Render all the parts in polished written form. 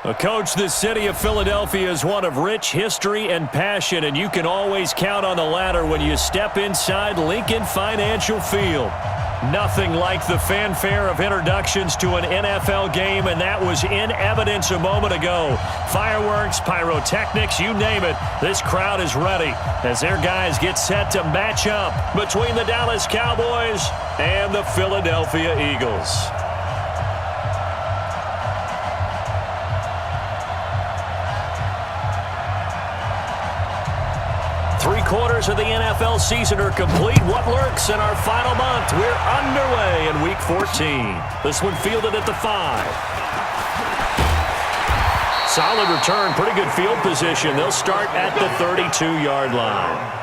Well, Coach, the city of Philadelphia is one of rich history and passion, and you can always count on the latter when you step inside Lincoln Financial Field. Nothing like the fanfare of introductions to an NFL game, and that was in evidence a moment ago. Fireworks, pyrotechnics, you name it, this crowd is ready as their guys get set to match up between the Dallas Cowboys and the Philadelphia Eagles. Three-quarters of the NFL season are complete. What lurks in our final month? We're underway in Week 14. This one fielded at the 5. Solid return, pretty good field position. They'll start at the 32-yard line.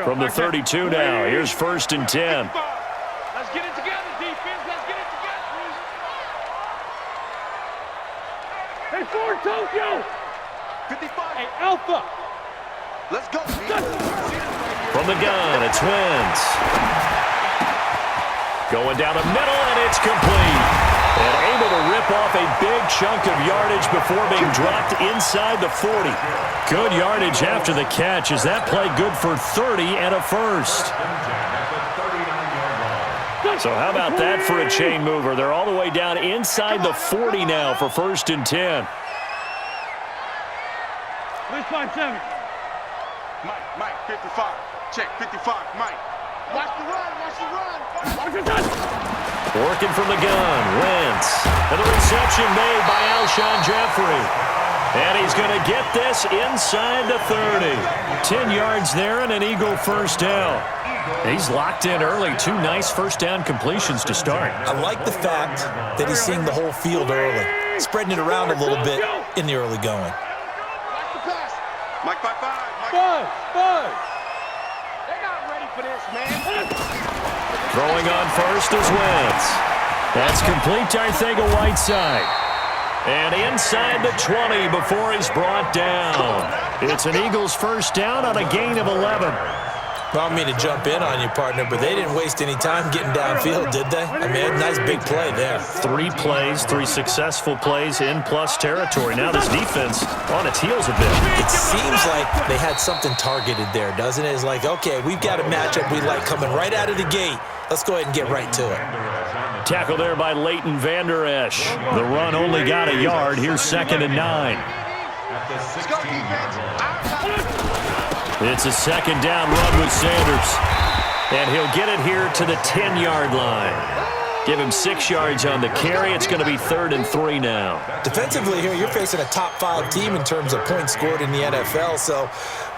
From the 32 now, here's 1st and 10. Let's get it together, defense. Let's get it together. Hey, Ford, Tokyo. 55. Hey, Alpha. Let's go. From the gun, it's Wentz. Going down the middle, and it's complete. And able to rip off a big chunk of yardage before being dropped inside the 40. Good yardage after the catch. Is that play good for 30 and a first? So how about that for a chain mover? They're all the way down inside the 40 now for 1st and 10. Let's find 7. Mike, 55. Check, 55, Mike. Watch the run, watch the run. Watch the touch. Working from the gun, Wentz. And the reception made by Alshon Jeffrey. And he's going to get this inside the 30. 10 yards there and an Eagle first down. He's locked in early. 2 nice first down completions to start. I like the fact that he's seeing the whole field early, spreading it around a little bit in the early going. Watch the pass. Mike, 5. Five. They're not ready for this, man. Throwing on first is Wentz. That's complete to Arcega-Whiteside. And inside the 20 before he's brought down. It's an Eagles first down on a gain of 11. Well, I mean to jump in on you, partner, but they didn't waste any time getting downfield, did they? I mean, a nice big play there. 3 plays, 3 successful plays in plus territory. Now this defense on its heels a bit. It seems like they had something targeted there, doesn't it? It's like, okay, we've got a matchup we like coming right out of the gate. Let's go ahead and get right to it. Tackle there by Leighton Vander Esch. The run only got a yard. Here's 2nd and 9. Let's go, defense. It's a 2nd down run with Sanders. And he'll get it here to the 10-yard line. Give him 6 yards on the carry. It's going to be 3rd and 3 now. Defensively here, you're facing a top 5 team in terms of points scored in the NFL. So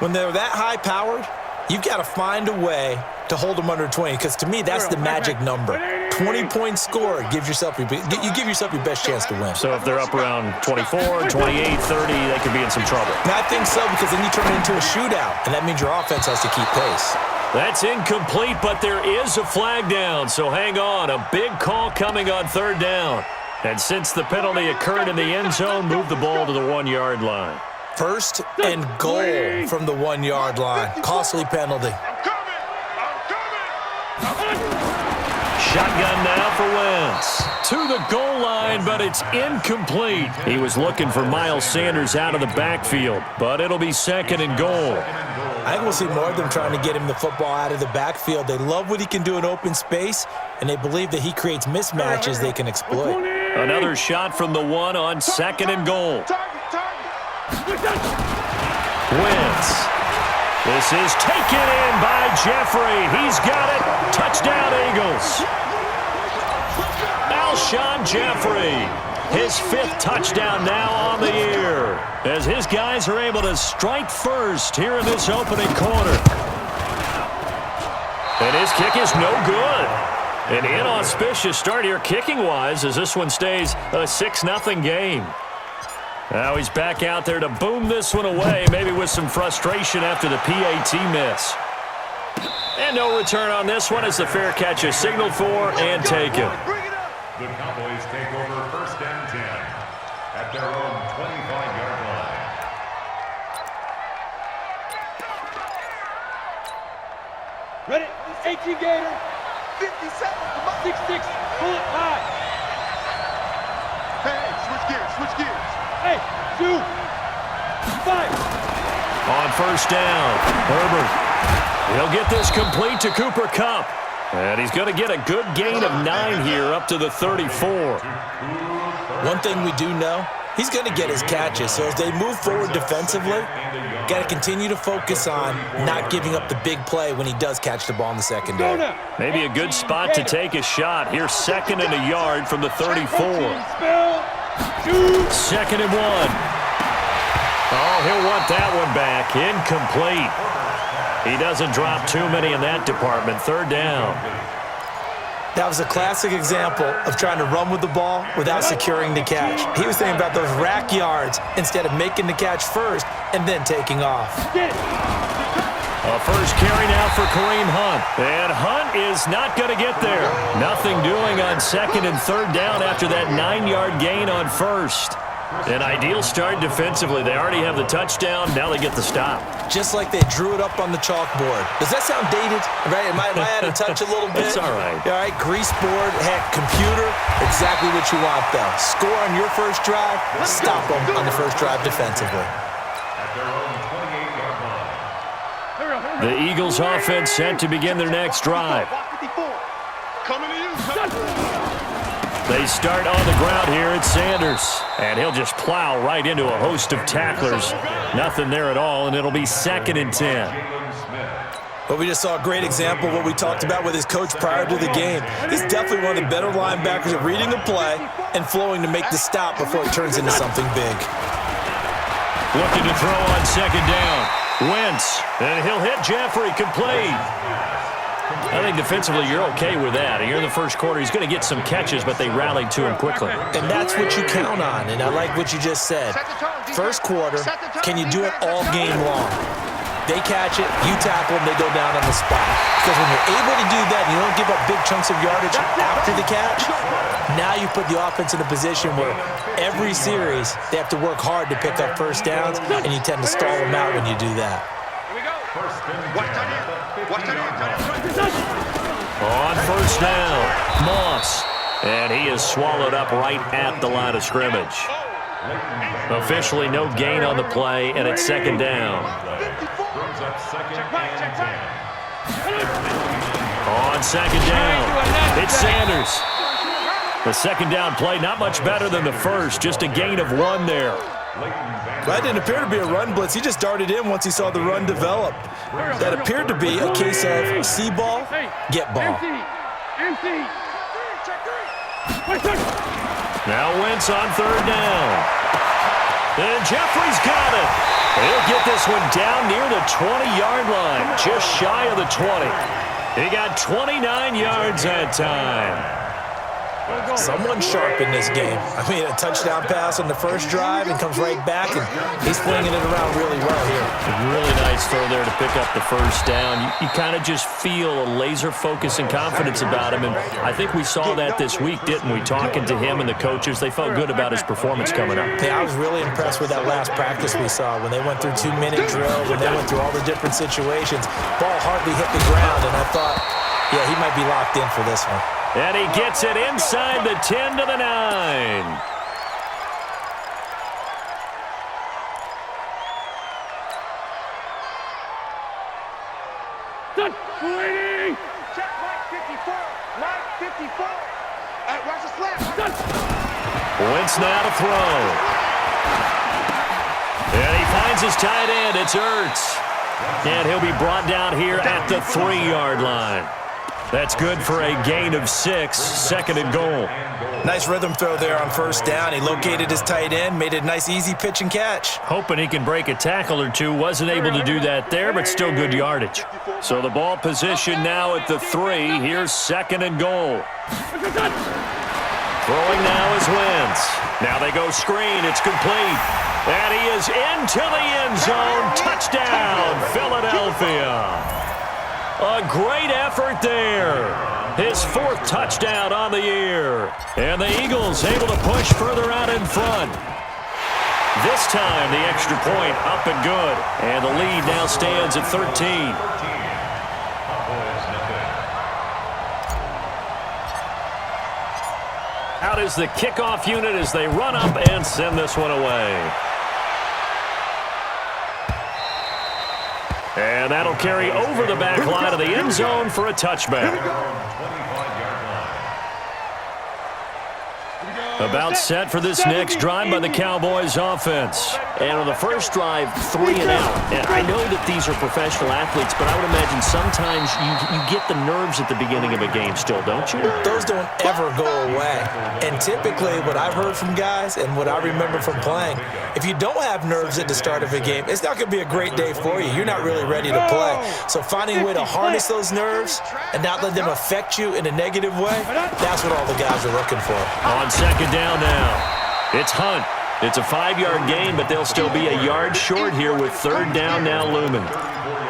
when they're that high-powered, you've got to find a way to hold them under 20, because to me, that's the magic number. 20 points scored gives yourself you give yourself your best chance to win. So if they're up around 24, 28, 30, they could be in some trouble. And I think so, because then you turn it into a shootout, and that means your offense has to keep pace. That's incomplete, but there is a flag down, so hang on. A big call coming on 3rd down. And since the penalty occurred in the end zone, move the ball to the 1-yard line. 1st and goal from the 1-yard line. Costly penalty. Shotgun now for Wentz. To the goal line, but it's incomplete. He was looking for Miles Sanders out of the backfield, but it'll be 2nd and goal. I think we'll see more of them trying to get him the football out of the backfield. They love what he can do in open space, and they believe that he creates mismatches they can exploit. Another shot from the 1 on 2nd and goal. Wentz. This is taken in by Jeffrey. He's got it. Touchdown, Eagles. Alshon Jeffrey, his 5th touchdown now on the year, as his guys are able to strike first here in this opening quarter. And his kick is no good. An inauspicious start here kicking-wise, as this one stays a 6-0 game. Now he's back out there to boom this one away, maybe with some frustration after the PAT miss. And no return on this one as the fair catch is signaled for and taken. The Cowboys take over 1st and 10 at their own 25 Ready? 18 Gator. 50 seconds. Come on. 6-6. Pull it high. Hey, switch gears. Switch gears. Hey, 2, 5. On first down, Herbert. He'll get this complete to Cooper Kupp. And he's going to get a good gain of 9 here up to the 34. One thing we do know, he's going to get his catches. So as they move forward defensively, got to continue to focus on not giving up the big play when he does catch the ball in the secondary. Maybe a good spot to take a shot. Here's 2nd and a yard from the 34. 2nd and 1. Oh, he'll want that one back. Incomplete. He doesn't drop too many in that department. 3rd down. That was a classic example of trying to run with the ball without securing the catch. He was thinking about those rack yards instead of making the catch first and then taking off. A first carry now for Kareem Hunt. And Hunt is not going to get there. Nothing doing on 2nd and 3rd down after that 9-yard gain on 1st. An ideal start defensively. They already have the touchdown. Now they get the stop. Just like they drew it up on the chalkboard. Does that sound dated? Right? Am I out of touch a little bit? It's all right. All right, grease board, heck, computer, exactly what you want, though. Score on your first drive, stop them on the first drive defensively. The Eagles offense set to begin their next drive. Coming to you. They start on the ground here at Sanders. And he'll just plow right into a host of tacklers. Nothing there at all, and it'll be 2nd and 10. But we just saw a great example of what we talked about with his coach prior to the game. He's definitely one of the better linebackers at reading a play and flowing to make the stop before it turns into something big. Looking to throw on 2nd down. Wentz, and he'll hit Jeffrey complete. I think defensively you're okay with that. You're in the first quarter. He's going to get some catches, but they rallied to him quickly. And that's what you count on, and I like what you just said. First quarter, can you do it all game long? They catch it, you tackle them, they go down on the spot. Because when you're able to do that and you don't give up big chunks of yardage after the catch, now you put the offense in a position where every series they have to work hard to pick up first downs, and you tend to stall them out when you do that. Here we go. Watch that in. Watch that in. On first down, Moss. And he is swallowed up right at the line of scrimmage. Officially no gain on the play, and it's 2nd down. On 2nd down, it's Sanders. The 2nd down play, not much better than the first, just a gain of 1 there. That didn't appear to be a run blitz. He just darted in once he saw the run develop. That appeared to be a case of see ball, get ball. Now Wentz on 3rd down. And Jeffrey's got it. He'll get this one down near the 20-yard line, just shy of the 20. He got 29 yards that time. Someone sharp in this game. I mean, a touchdown pass on the first drive and comes right back, and he's flinging it around really well here. Really nice throw there to pick up the first down. You kind of just feel a laser focus and confidence about him, and I think we saw that this week, didn't we? Talking to him and the coaches, they felt good about his performance coming up. Yeah, I was really impressed with that last practice we saw when they went through 2-minute drills, when they went through all the different situations. Ball hardly hit the ground, and I thought, yeah, he might be locked in for this one. And he gets it inside the 10 to the 9. Done. Waiting. Check Mike 54. Mike 54. Watch the slap. Done. Wentz now to throw. And he finds his tight end. It's Ertz. And he'll be brought down here at the 3-yard line. That's good for a gain of 6, 2nd and goal. Nice rhythm throw there on first down. He located his tight end, made a nice easy pitch and catch. Hoping he can break a tackle or two. Wasn't able to do that there, but still good yardage. So the ball position now at the 3. Here's 2nd and goal. Throwing now is Wentz. Now they go screen. It's complete. And he is into the end zone. Touchdown, Philadelphia. A great effort there. His 4th touchdown on the year. And the Eagles able to push further out in front. This time the extra point up and good. And the lead now stands at 13. out is the kickoff unit as they run up and send this one away. And that'll carry over the back line of the end zone for a touchback. About set for this next drive by the Cowboys offense. And on the first drive, 3 and out. And I know that these are professional athletes, but I would imagine sometimes you get the nerves at the beginning of a game still, don't you? Those don't ever go away. And typically what I've heard from guys and what I remember from playing, if you don't have nerves at the start of a game, it's not going to be a great day for you. You're not really ready to play. So finding a way to harness those nerves and not let them affect you in a negative way, that's what all the guys are looking for. On second down now, it's Hunt. It's a 5-yard gain, but they'll still be a yard short here with third down now looming.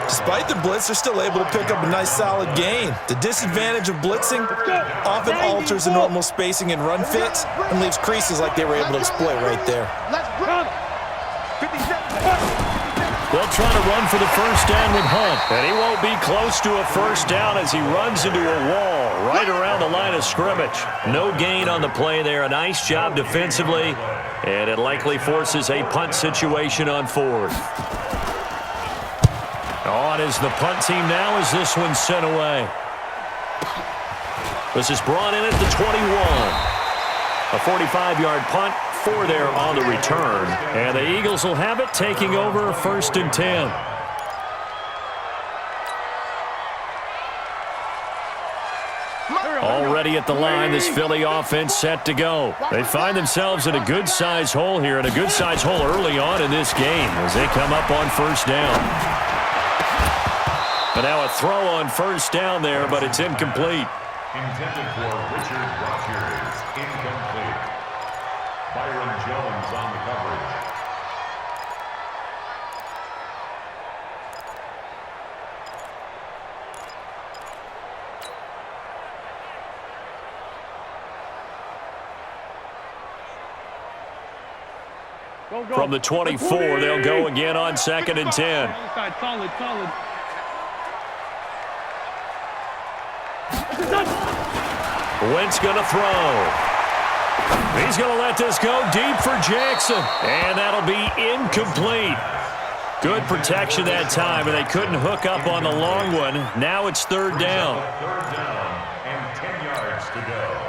Despite the blitz, they're still able to pick up a nice solid gain. The disadvantage of blitzing often alters the normal spacing and run fits and leaves creases like they were able to exploit right there. They'll try to run for the first down with Hunt, and he won't be close to a first down as he runs into a wall right around the line of scrimmage. No gain on the play there. A nice job defensively, and it likely forces a punt situation on fourth. On is the punt team now as this one's sent away. This is brought in at the 21. A 45-yard punt. 4 there on the return. And the Eagles will have it, taking over first and 10. Already at the line, this Philly offense set to go. They find themselves in a good-sized hole here, and a good-sized hole early on in this game as they come up on first down. And now a throw on first down there, but it's incomplete. Intended for Richard Rodgers, incomplete. Byron Jones on the coverage. From the 24, they'll go again on second and 10. Solid. Wentz going to throw. He's going to let this go deep for Jackson. And that'll be incomplete. Good protection that time, and they couldn't hook up on the long one. Now it's third down. Third down and 10 yards to go.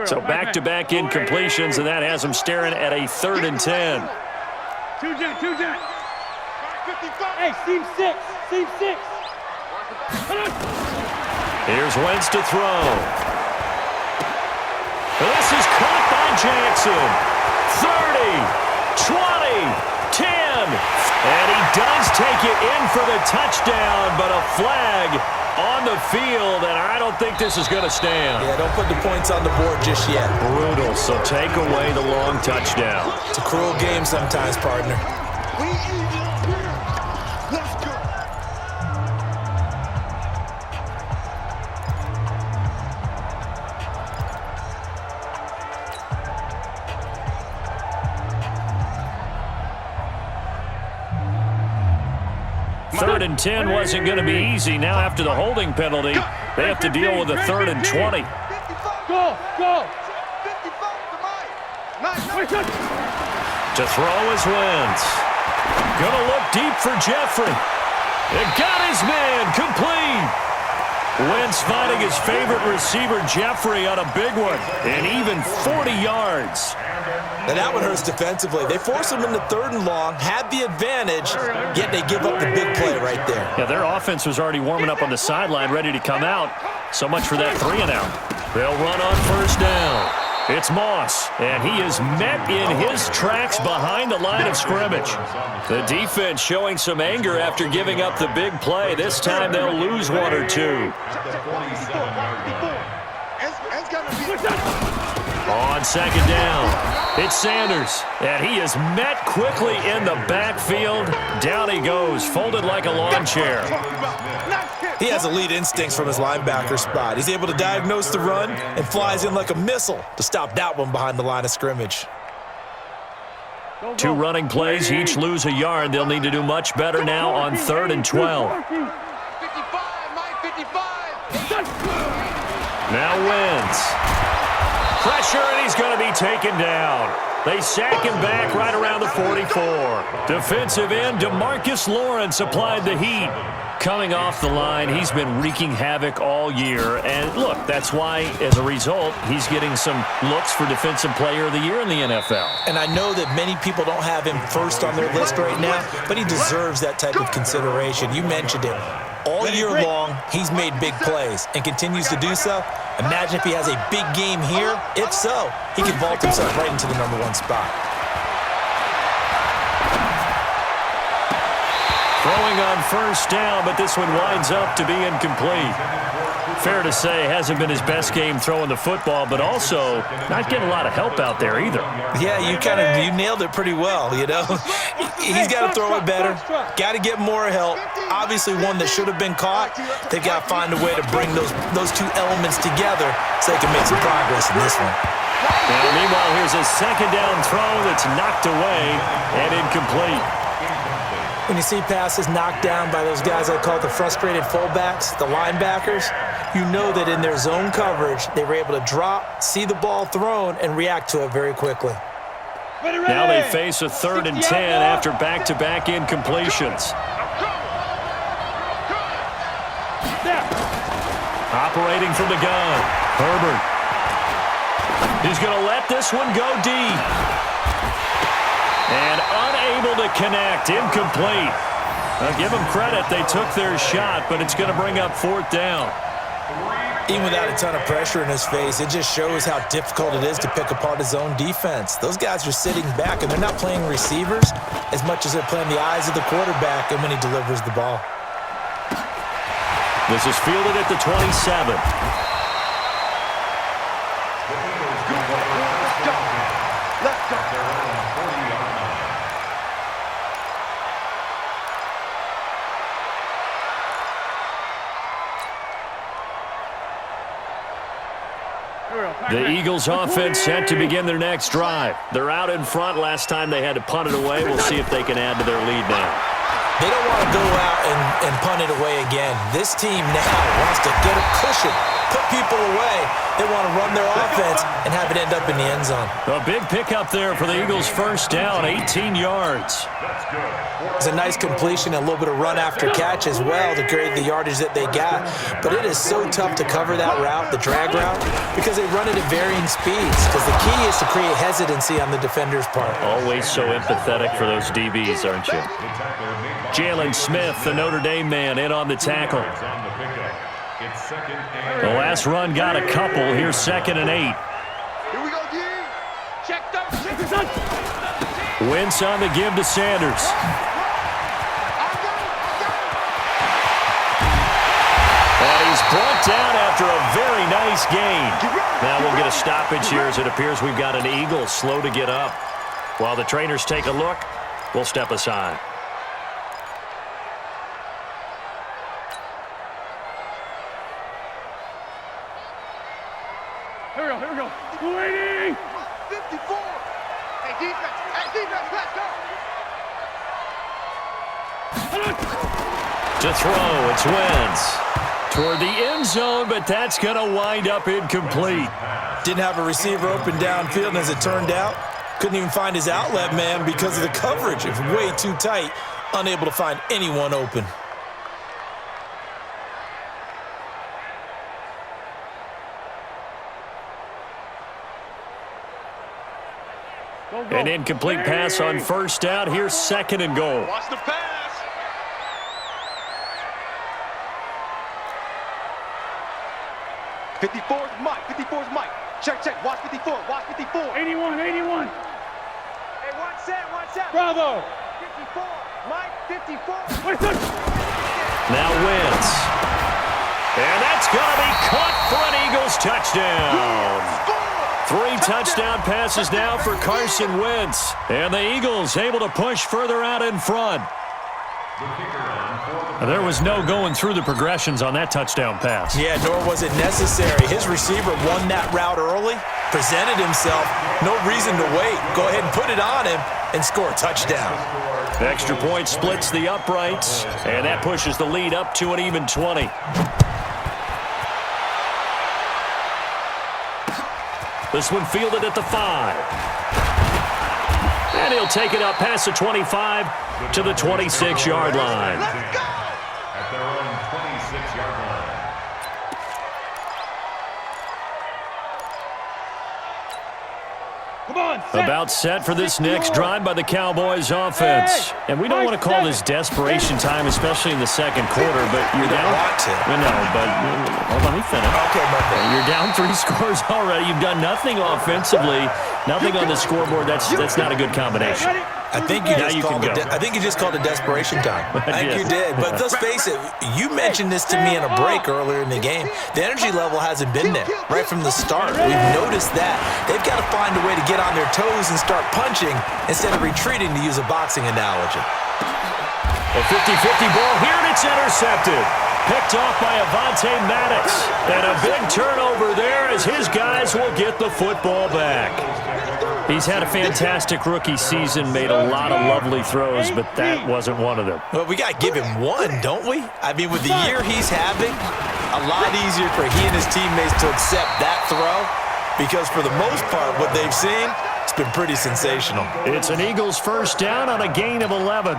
So back-to-back incompletions, and that has them staring at a third and 10. Two jet. Hey, seam six. Here's Wentz to throw. This is caught by Jackson. 30, 20, 10. And he does take it in for the touchdown, but a flag on the field, and I don't think this is going to stand. Yeah, don't put the points on the board just yet. Brutal, so take away the long touchdown. It's a cruel game sometimes, partner. Let's go. Third and 10 wasn't going to be easy. Now after the holding penalty, they have to deal with a third and 20. Go. 55 To throw is Wentz. Gonna look deep for Jeffrey. It got his man complete. Wentz finding his favorite receiver, Jeffrey, on a big one. And even 40 yards. And that one hurts defensively. They force him into third and long, had the advantage, yet they give up the big play right there. Yeah, their offense was already warming up on the sideline, ready to come out. So much for that 3 and out. They'll run on first down. It's Moss, and he is met in his tracks behind the line of scrimmage. The defense showing some anger after giving up the big play. This time they'll lose 1 or 2. On second down, it's Sanders, and he is met quickly in the backfield. Down he goes, folded like a lawn chair. He has elite instincts from his linebacker spot. He's able to diagnose the run and flies in like a missile to stop that one behind the line of scrimmage. 2 running plays, each lose a yard. They'll need to do much better now on 3rd and 12. 55, Mike, Now wins. Pressure, and he's going to be taken down. They sack him back right around the 44. Defensive end DeMarcus Lawrence applied the heat. Coming off the line, he's been wreaking havoc all year. And look, that's why, as a result, he's getting some looks for Defensive Player of the Year in the NFL. And I know that many people don't have him first on their list right now, but he deserves that type of consideration. You mentioned it. All year long, he's made big plays and continues to do so. Imagine if he has a big game here. If so, he can vault himself right into the #1 spot. Throwing on first down, but this one winds up to be incomplete. Fair to say, hasn't been his best game throwing the football, but also not getting a lot of help out there either. Yeah, you nailed it pretty well, you know. He's got to throw it better. Got to get more help. Obviously, one that should have been caught. They've got to find a way to bring those two elements together so they can make some progress in this one. Now, meanwhile, here's a second down throw that's knocked away and incomplete. When you see passes knocked down by those guys I call the frustrated fullbacks, the linebackers, you know that in their zone coverage, they were able to drop, see the ball thrown, and react to it very quickly. Now they face a 3rd and 10 after back-to-back incompletions. Operating from the gun, Herbert. He's going to let this one go deep. And unable to connect, incomplete. Now give them credit, they took their shot, but it's going to bring up 4th down. Even without a ton of pressure in his face, it just shows how difficult it is to pick apart his own defense. Those guys are sitting back, and they're not playing receivers as much as they're playing the eyes of the quarterback and when he delivers the ball. This is fielded at the 27. Let's go. The Eagles offense set to begin their next drive. They're out in front. Last time they had to punt it away. We'll see if they can add to their lead now. They don't want to go out and punt it away again. This team now wants to get a cushion, put people away. They want to run their offense and have it end up in the end zone. A big pickup there for the Eagles' first down, 18 yards. It's a nice completion, a little bit of run after catch as well to create the yardage that they got. But it is so tough to cover that route, the drag route, because they run it at varying speeds. Because the key is to create hesitancy on the defender's part. Always so empathetic for those DBs, aren't you? Jalen Smith, the Notre Dame man, in on the tackle. The last run got a couple. Here's 2nd and 8. Here we go, G. Check those. Wentz on the give to Sanders. And he's brought down after a very nice gain. Now we'll get a stoppage here as it appears we've got an Eagle slow to get up. While the trainers take a look, we'll step aside. Here we go. Waiting. 54. Hey, defense, let's go. To throw, it's Wentz. Toward the end zone, but that's going to wind up incomplete. Didn't have a receiver open downfield, and as it turned out, couldn't even find his outlet man because of the coverage. It was way too tight, unable to find anyone open. An incomplete pass on first down. Here's 2nd and goal. Watch the pass. '54's Mike. Check. Watch 54. 81. Hey, one set. Bravo. 54. Mike, 54. Now Wentz. And that's going to be caught for an Eagles touchdown. 3 touchdown passes now for Carson Wentz. And the Eagles able to push further out in front. There was no going through the progressions on that touchdown pass. Yeah, nor was it necessary. His receiver won that route early, presented himself. No reason to wait. Go ahead and put it on him and score a touchdown. Extra point splits the uprights, and that pushes the lead up to an even 20. This one fielded at the 5. And he'll take it up past the 25 to the 26-yard line. At their own 26-yard line. About set for this next drive by the Cowboys offense. And we don't want to call this desperation time, especially in the second quarter, but you're down. No, but hold on, let me finish. Okay, you're down 3 scores already. You've done nothing offensively, nothing on the scoreboard. That's not a good combination. I think you just called it desperation time. I think you did. But let's face it, you mentioned this to me in a break earlier in the game. The energy level hasn't been there right from the start. We've noticed that. They've got to find a way to get on their toes and start punching instead of retreating, to use a boxing analogy. A 50-50 ball here, and it's intercepted. Picked off by Avonte Maddox. And a big turnover there as his guys will get the football back. He's had a fantastic rookie season, made a lot of lovely throws, but that wasn't one of them. Well, we got to give him one, don't we? I mean, with the year he's having, a lot easier for he and his teammates to accept that throw, because for the most part, what they've seen, it's been pretty sensational. It's an Eagles first down on a gain of 11.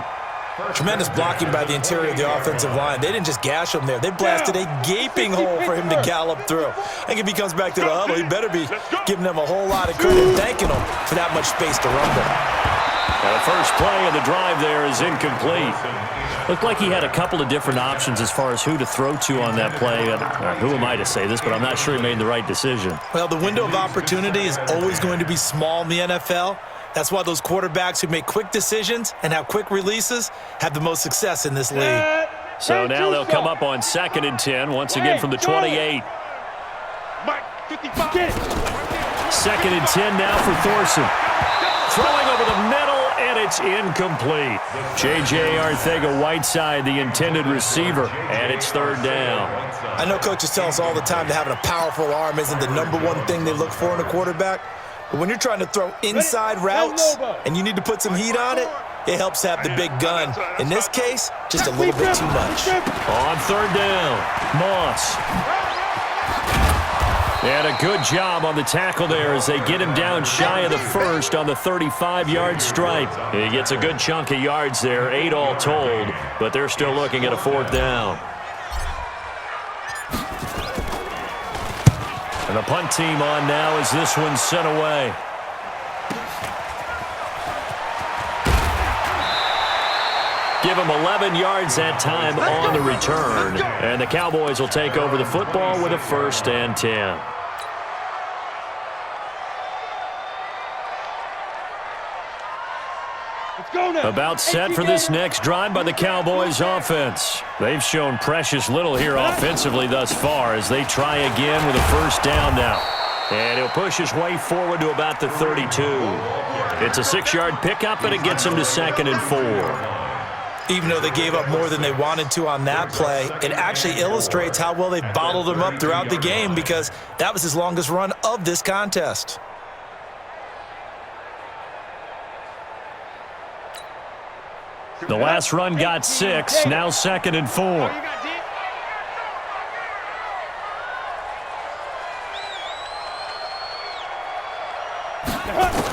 Tremendous blocking by the interior of the offensive line. They didn't just gash him there. They blasted a gaping hole for him to gallop through. I think if he comes back to the huddle, he better be giving them a whole lot of credit and thanking them for that much space to rumble. The first play of the drive there is incomplete. Looked like he had a couple of different options as far as who to throw to on that play. Who am I to say this, but I'm not sure he made the right decision. Well, the window of opportunity is always going to be small in the NFL. That's why those quarterbacks who make quick decisions and have quick releases have the most success in this league. So now they'll come up on 2nd and 10, once again from the 28. 2nd and 10 now for Thorson. Throwing over the middle, and it's incomplete. J.J. Arcega-Whiteside, the intended receiver, and it's 3rd down. I know coaches tell us all the time that having a powerful arm isn't the #1 thing they look for in a quarterback. But when you're trying to throw inside routes and you need to put some heat on it, it helps have the big gun. In this case, just a little bit too much. On 3rd down, Moss. And a good job on the tackle there as they get him down shy of the first on the 35-yard stripe. He gets a good chunk of yards there, 8 all told, but they're still looking at a 4th down. And the punt team on now as this one's sent away. Give them 11 yards that time on the return. And the Cowboys will take over the football with a 1st and 10. About set for this next drive by the Cowboys offense. They've shown precious little here offensively thus far as they try again with a 1st down now. And he'll push his way forward to about the 32. It's a 6-yard pickup, and it gets him to 2nd and 4. Even though they gave up more than they wanted to on that play, it actually illustrates how well they bottled him up throughout the game, because that was his longest run of this contest. The last run got 6, now 2nd and 4.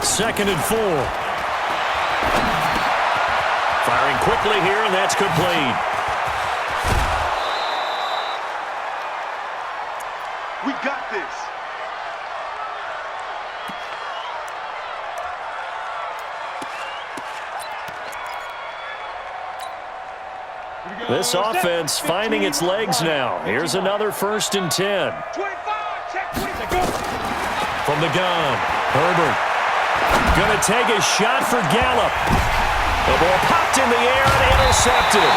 Second and 4. Firing quickly here, and that's complete. We got this. This offense finding its legs now. Here's another 1st and 10. From the gun, Herbert. Going to take a shot for Gallup. The ball popped in the air and intercepted.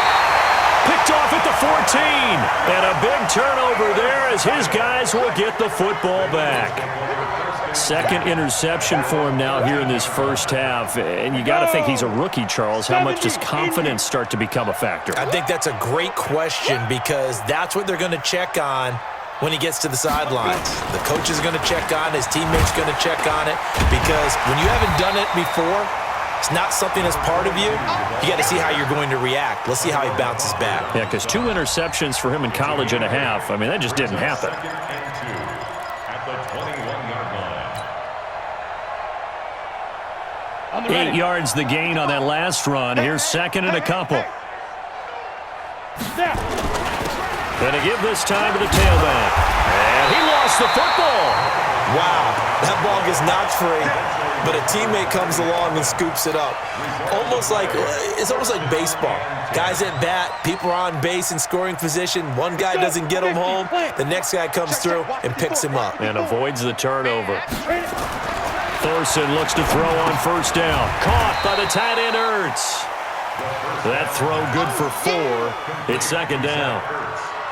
Picked off at the 14. And a big turnover there as his guys will get the football back. 2nd interception for him now here in this first half. And you got to think he's a rookie, Charles. How much does confidence start to become a factor? I think that's a great question, because that's what they're going to check on when he gets to the sidelines. The coach is going to check on it. His teammates going to check on it, because when you haven't done it before, it's not something that's part of you. You got to see how you're going to react. Let's see how he bounces back. Yeah, because 2 interceptions for him in college and a half. I mean, that just didn't happen. At the 21-yard line. 8 yards the gain on that last run. Here's second and a couple. Going to give this time to the tailback. And he lost the football. Wow, that ball gets knocked free, but a teammate comes along and scoops it up. It's almost like baseball. Guys at bat, people are on base in scoring position. One guy doesn't get him home. The next guy comes through and picks him up. And avoids the turnover. Thorson looks to throw on first down. Caught by the tight end, Ertz. That throw good for 4. It's second down.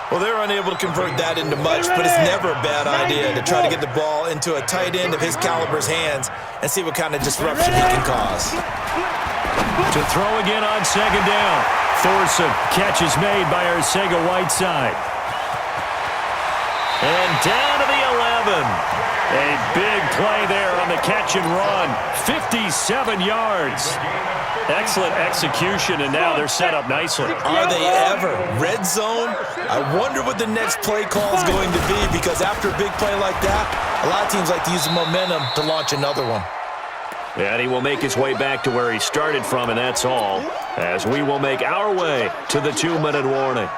Well, they're unable to convert that into much, but it's never a bad idea to try to get the ball into a tight end of his caliber's hands and see what kind of disruption he can cause. To throw again on second down. Thorson, catch is made by Arcega-Whiteside. And down to the 11. A big play there on the catch and run. 57 yards. Excellent execution, and now they're set up nicely. Are they ever? Red zone? I wonder what the next play call is going to be, because after a big play like that, a lot of teams like to use the momentum to launch another one. And he will make his way back to where he started from, and that's all, as we will make our way to the 2-minute warning.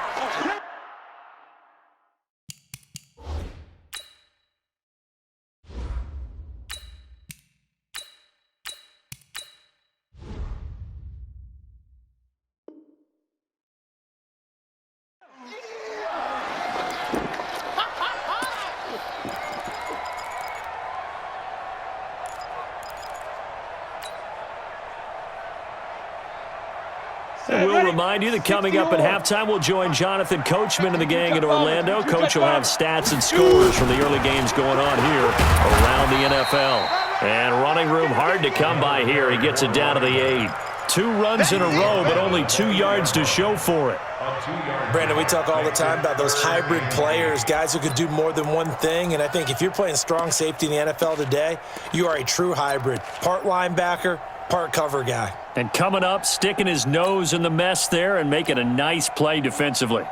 And we'll remind you that coming up at halftime, we'll join Jonathan Coachman and the gang in Orlando. Coach will have stats and scores from the early games going on here around the NFL. And running room hard to come by here. He gets it down to the 8. 2 runs in a row, but only 2 yards to show for it. Brandon, we talk all the time about those hybrid players, guys who could do more than one thing. And I think if you're playing strong safety in the NFL today, you are a true hybrid. Part linebacker, part cover guy. And coming up, sticking his nose in the mess there and making a nice play defensively.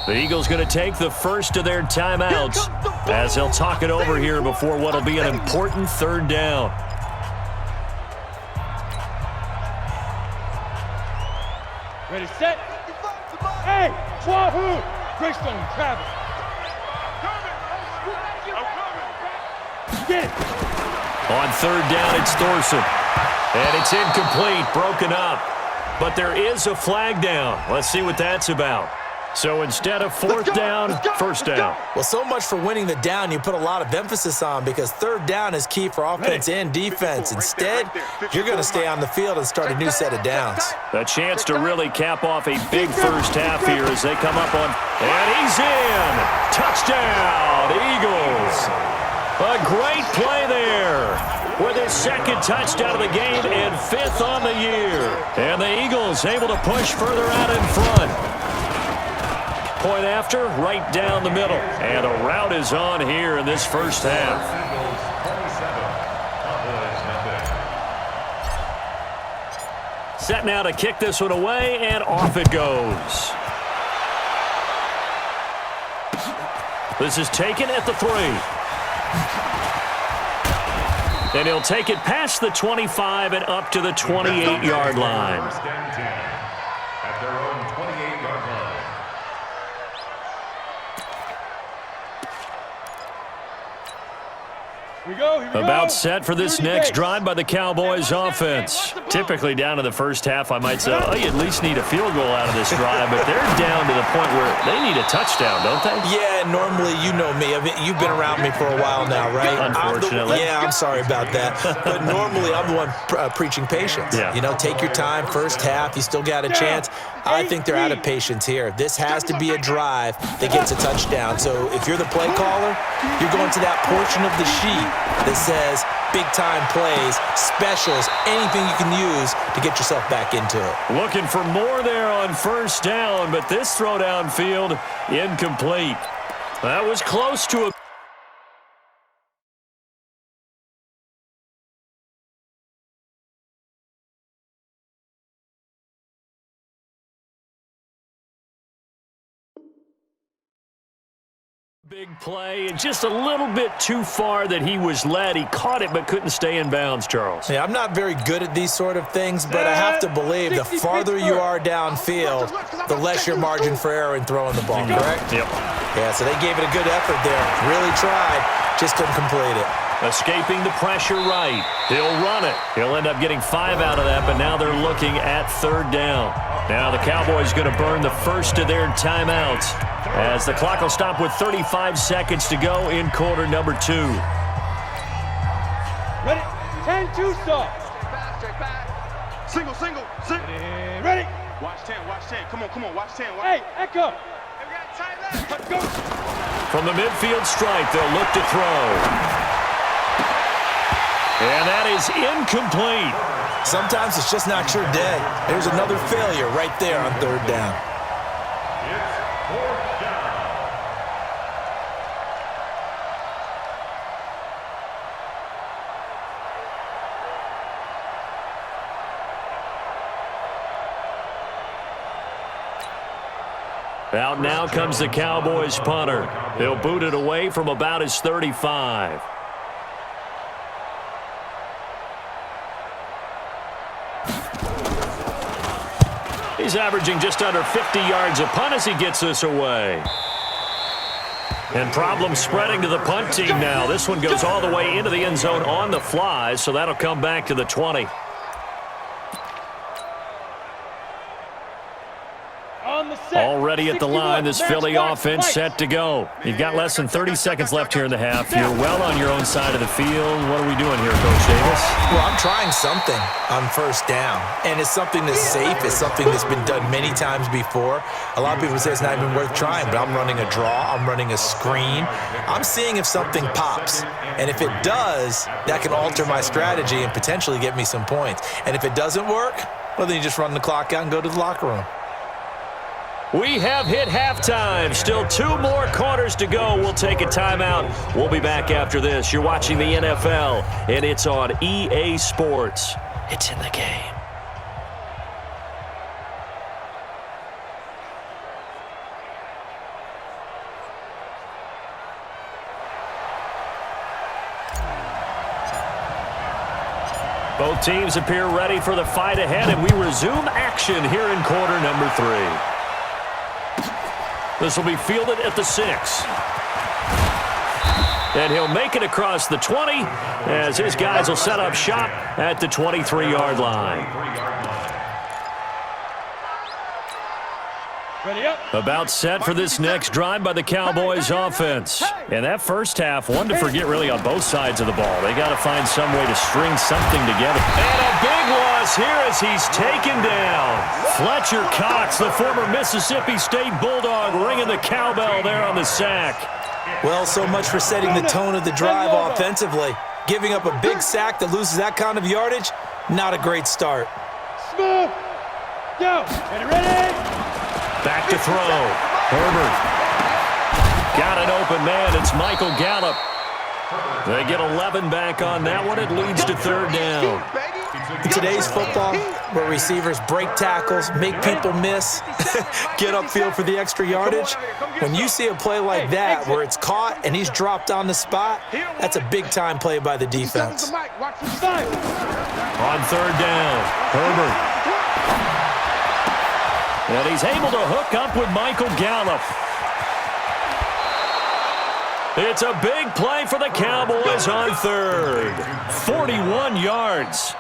The Eagles going to take the first of their timeouts as they'll talk it over here before what will be an important third down. Ready, set. Hey, Wahoo! Greystone, travel. Get it. On third down, it's Thorson. And it's incomplete, broken up. But there is a flag down. Let's see what that's about. So instead of fourth down, first down. Well, so much for winning the down you put a lot of emphasis on, because third down is key for offense and defense. Instead, you're going to stay on the field and start a new set of downs. A chance to really cap off a big first half here as they come up on. And he's in. Touchdown, Eagles. A great play there with his second touchdown of the game and 5th on the year. And the Eagles able to push further out in front. Point after, right down the middle. And a rout is on here in this first half. Set now to kick this one away, and off it goes. This is taken at the 3. And he'll take it past the 25 and up to the 28-yard line. At their own 28-yard line. About set for this next drive by the Cowboys offense. Typically down in the first half, I might say, oh, you at least need a field goal out of this drive, but they're down to the point where they need a touchdown, don't they? Yeah, normally, you know me. I mean, you've been around me for a while now, right? Unfortunately. I'm sorry about that. But normally, I'm the one preaching patience. Yeah. You know, take your time, first half, you still got a chance. I think they're out of patience here. This has to be a drive that gets a touchdown. So if you're the play caller, you're going to that portion of the sheet that says big-time plays, specials, anything you can use to get yourself back into it. Looking for more there on first down, but this throw downfield, incomplete. That was close to a Big play, and just a little bit too far that he was led. He caught it but couldn't stay in bounds, Charles. Yeah, I'm not very good at these sort of things, but I have to believe the farther you are downfield, the less your margin for error in throwing the ball, correct? Yep. Yeah, so they gave it a good effort there. Really tried, just couldn't complete it. Escaping the pressure right. He'll run it. He'll end up getting 5 out of that, but now they're looking at 3rd down. Now the Cowboys going to burn the first of their timeouts as the clock will stop with 35 seconds to go in quarter number 2. Ready? 10-2 stop. Straight back. Single. Ready? Watch 10. Come on, watch 10. Hey, echo. We got tight left. Let's go. From the midfield stripe, they'll look to throw. And that is incomplete. Sometimes it's just not your day. There's another failure right there on 3rd down. It's 4th down. Out now comes the Cowboys punter. He'll boot it away from about his 35. He's averaging just under 50 yards a punt as he gets this away. And problems spreading to the punt team now. This one goes all the way into the end zone on the fly, so that'll come back to the 20. Already at the line, this Philly offense set to go. You've got less than 30 seconds left here in the half. You're well on your own side of the field. What are we doing here, Coach Davis? Well, I'm trying something on 1st down, and it's something that's safe. It's something that's been done many times before. A lot of people say it's not even worth trying, but I'm running a draw. I'm running a screen. I'm seeing if something pops, and if it does, that can alter my strategy and potentially get me some points. And if it doesn't work, well, then you just run the clock out and go to the locker room. We have hit halftime. Still 2 more quarters to go. We'll take a timeout. We'll be back after this. You're watching the NFL, and it's on EA Sports. It's in the game. Both teams appear ready for the fight ahead, and we resume action here in quarter number 3. This will be fielded at the 6. And he'll make it across the 20 as his guys will set up shop at the 23-yard line. Ready up. About set for this next drive by the Cowboys offense. And that first half, one to forget really on both sides of the ball. They got to find some way to string something together. And a big loss here as he's taken down. Fletcher Cox, the former Mississippi State Bulldog, ringing the cowbell there on the sack. Well, so much for setting the tone of the drive offensively. Giving up a big sack that loses that kind of yardage, not a great start. Smooth. Go. Ready? Back to throw. Herbert. Got an open man. It's Michael Gallup. They get 11 back on that one. It leads to 3rd down. In today's football, where receivers break tackles, make people miss, get upfield for the extra yardage, when you see a play like that where it's caught and he's dropped on the spot, that's a big-time play by the defense. On 3rd down, Herbert. And he's able to hook up with Michael Gallup. It's a big play for the Cowboys on 3rd. 41 yards.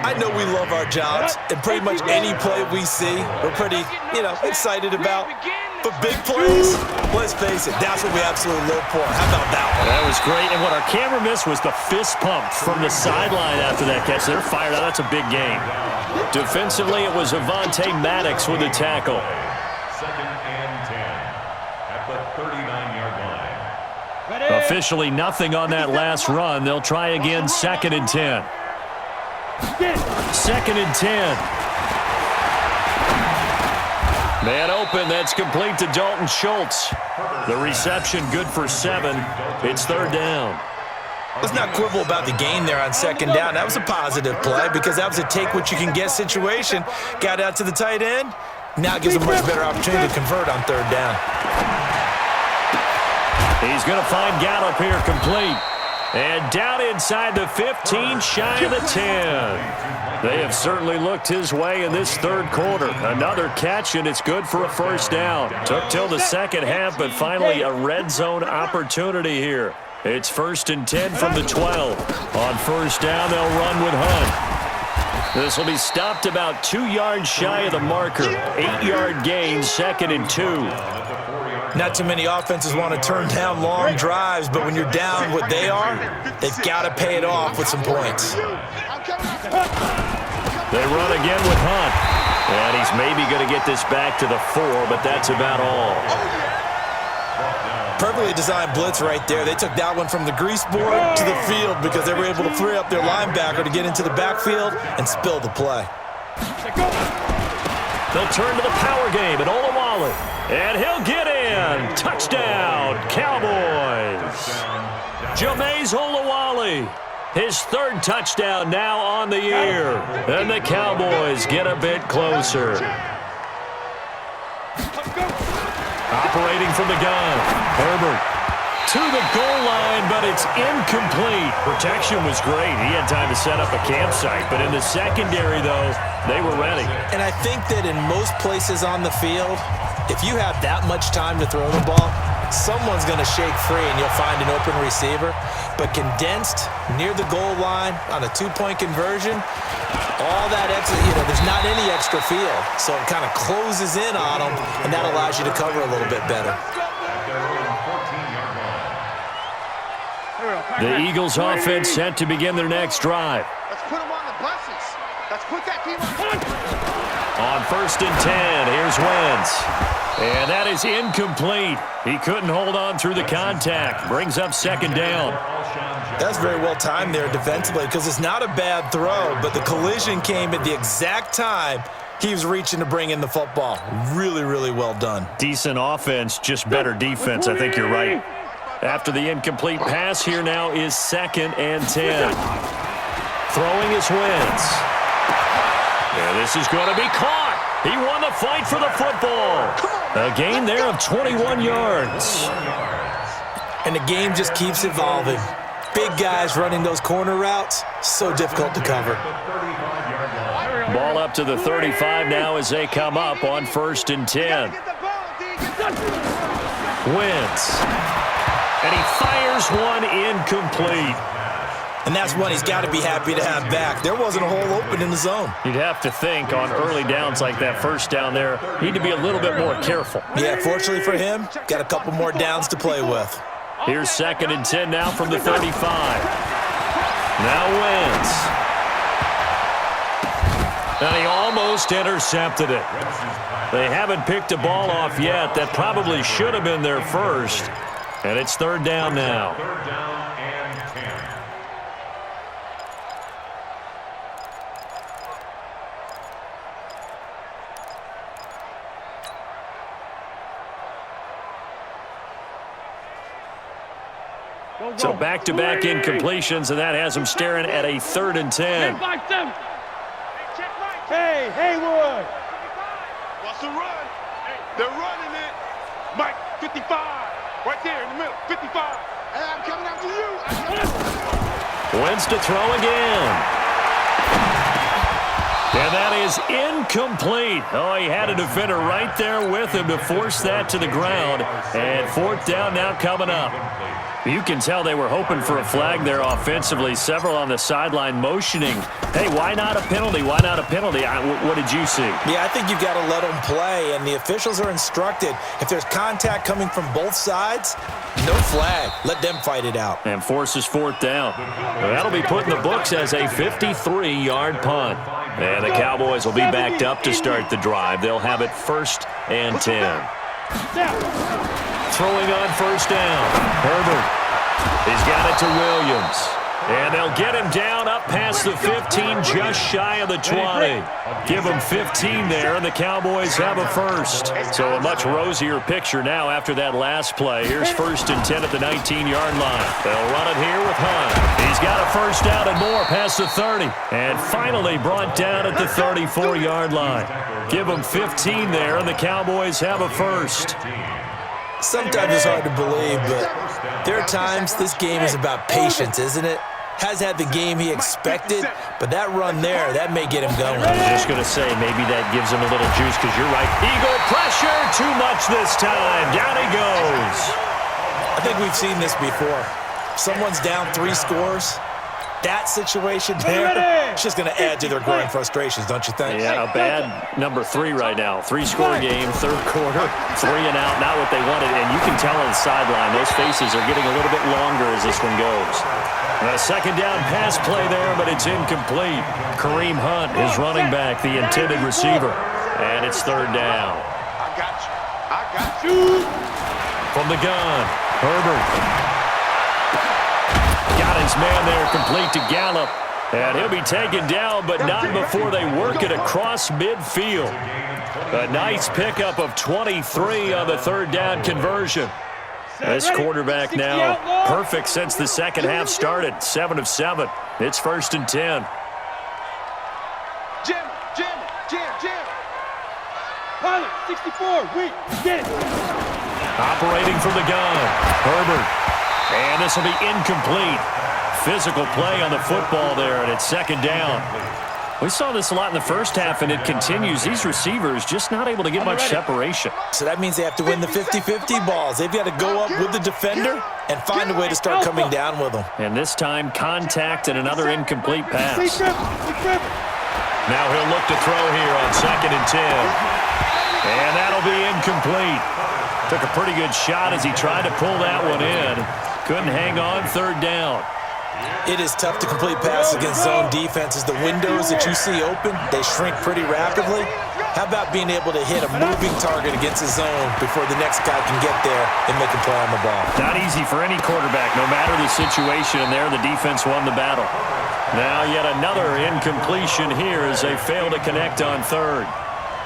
I know we love our jobs, and pretty much any play we see, we're pretty, excited about. But big plays, let's face it, that's what we absolutely live for. How about that one? That was great, and what our camera missed was the fist pump from the sideline after that catch. They're fired out. That's a big game. Defensively, it was Avonte Maddox with the tackle. 2nd and 10 at the 39-yard line. Officially nothing on that last run. They'll try again 2nd and 10. 2nd and 10. Man open, that's complete to Dalton Schultz. The reception good for 7. It's 3rd down. Let's not quibble about the gain there on 2nd down. That was a positive play because that was a take-what-you-can-get situation. Got out to the tight end. Now gives a much better opportunity to convert on 3rd down. He's going to find Gallup here complete. And down inside the 15, shy of the 10. They have certainly looked his way in this third quarter. Another catch, and it's good for a first down. Took till the second half, but finally a red zone opportunity here. It's 1st and 10 from the 12. On first down, they'll run with Hunt. This will be stopped about 2 yards shy of the marker. 8-yard gain, 2nd and 2. Not too many offenses want to turn down long drives, but when you're down what they are, they've got to pay it off with some points. They run again with Hunt. And he's maybe going to get this back to the 4, but that's about all. Perfectly designed blitz right there. They took that one from the grease board to the field because they were able to free up their linebacker to get into the backfield and spill the play. They'll turn to the power game at Olawale. And he'll get in. Touchdown, Cowboys. Jameis Olawale. His 3rd touchdown now on the year. And the Cowboys get a bit closer. Operating from the gun. Herbert to the goal line, but it's incomplete. Protection was great. He had time to set up a campsite. But in the secondary, though, they were ready. And I think that in most places on the field, if you have that much time to throw the ball, someone's going to shake free and you'll find an open receiver. But condensed near the goal line on a 2-point conversion, all that extra, there's not any extra field. So it kind of closes in on them, and that allows you to cover a little bit better. The Eagles offense set to begin their next drive. Let's put them on the buses. Let's put that team on. On 1st and 10, here's Wentz. And that is incomplete. He couldn't hold on through the contact. Brings up 2nd down. That's very well timed there defensively because it's not a bad throw, but the collision came at the exact time he was reaching to bring in the football. Really, really well done. Decent offense, just better defense. I think you're right. After the incomplete pass, here now is 2nd and 10. Throwing is Wentz. And this is going to be caught. He won the fight for the football. A gain there of 21 yards. And the game just keeps evolving. Big guys running those corner routes, so difficult to cover. Ball up to the 35 now as they come up on 1st and 10. Wentz. And he fires one incomplete. And that's one he's got to be happy to have back. There wasn't a hole open in the zone. You'd have to think on early downs like that first down there, need to be a little bit more careful. Yeah, fortunately for him, got a couple more downs to play with. Here's 2nd and 10 now from the 35. Now Wentz. And he almost intercepted it. They haven't picked a ball off yet. That probably should have been their first. And it's 3rd down now. 3rd down and 10. So back-to-back incompletions, and that has them staring at a 3rd and 10. Hey, Haywood. What's the run? They're running it. Mike, 55. Right there in the middle, 55. Hey, I'm coming after you. Wentz to throw again. And that is incomplete. Oh, he had a defender right there with him to force that to the ground. And 4th down now coming up. You can tell they were hoping for a flag there offensively. Several on the sideline motioning. Hey, why not a penalty? Why not a penalty? What did you see? Yeah, I think you've got to let them play, and the officials are instructed. If there's contact coming from both sides, no flag. Let them fight it out. And forces 4th down. Well, that'll be put in the books as a 53-yard punt. And the Cowboys will be backed up to start the drive. They'll have it 1st and 10. Throwing on 1st down. Herbert. He's got it to Williams. And they'll get him down up past the 15, just shy of the 20. Give him 15 there, and the Cowboys have a first. So a much rosier picture now after that last play. Here's 1st and 10 at the 19-yard line. They'll run it here with Hunt. He's got a first down and more past the 30. And finally brought down at the 34-yard line. Give him 15 there, and the Cowboys have a first. Sometimes it's hard to believe, but There are times this game is about patience, isn't it? Has had the game he expected, but that run there, that may get him going. I was just going to say, maybe that gives him a little juice because you're right. Eagle pressure, too much this time. Down he goes. I think we've seen this before. Someone's down 3 scores. That situation there, it's just going to add to their growing frustrations, don't you think? Yeah, a bad number 3 right now. 3-score game, third quarter, 3 and out, not what they wanted. And you can tell on the sideline, those faces are getting a little bit longer as this one goes. A second down pass play there, but it's incomplete. Kareem Hunt is running back, the intended receiver. And it's third down. I got you. I got you. From the gun, Herbert. Got his man there, complete to Gallup. And he'll be taken down, but not before they work it across midfield. A nice pickup of 23 on the third down conversion. This quarterback now perfect since the second half started. 7 of 7. It's 1st and 10. Jim. Pilot, 64, we get it. Operating from the gun, Herbert. And this will be incomplete. Physical play on the football there, and it's second down. We saw this a lot in the first half, and it continues. These receivers just not able to get much separation. So that means they have to win the 50-50 balls. They've got to go up with the defender and find a way to start coming down with them. And this time, contact and another incomplete pass. Now he'll look to throw here on 2nd and 10. And that'll be incomplete. Took a pretty good shot as he tried to pull that one in. Couldn't hang on, third down. It is tough to complete passes against zone defenses. The windows that you see open, they shrink pretty rapidly. How about being able to hit a moving target against a zone before the next guy can get there and make a play on the ball? Not easy for any quarterback, no matter the situation, and there the defense won the battle. Now yet another incompletion here as they fail to connect on third.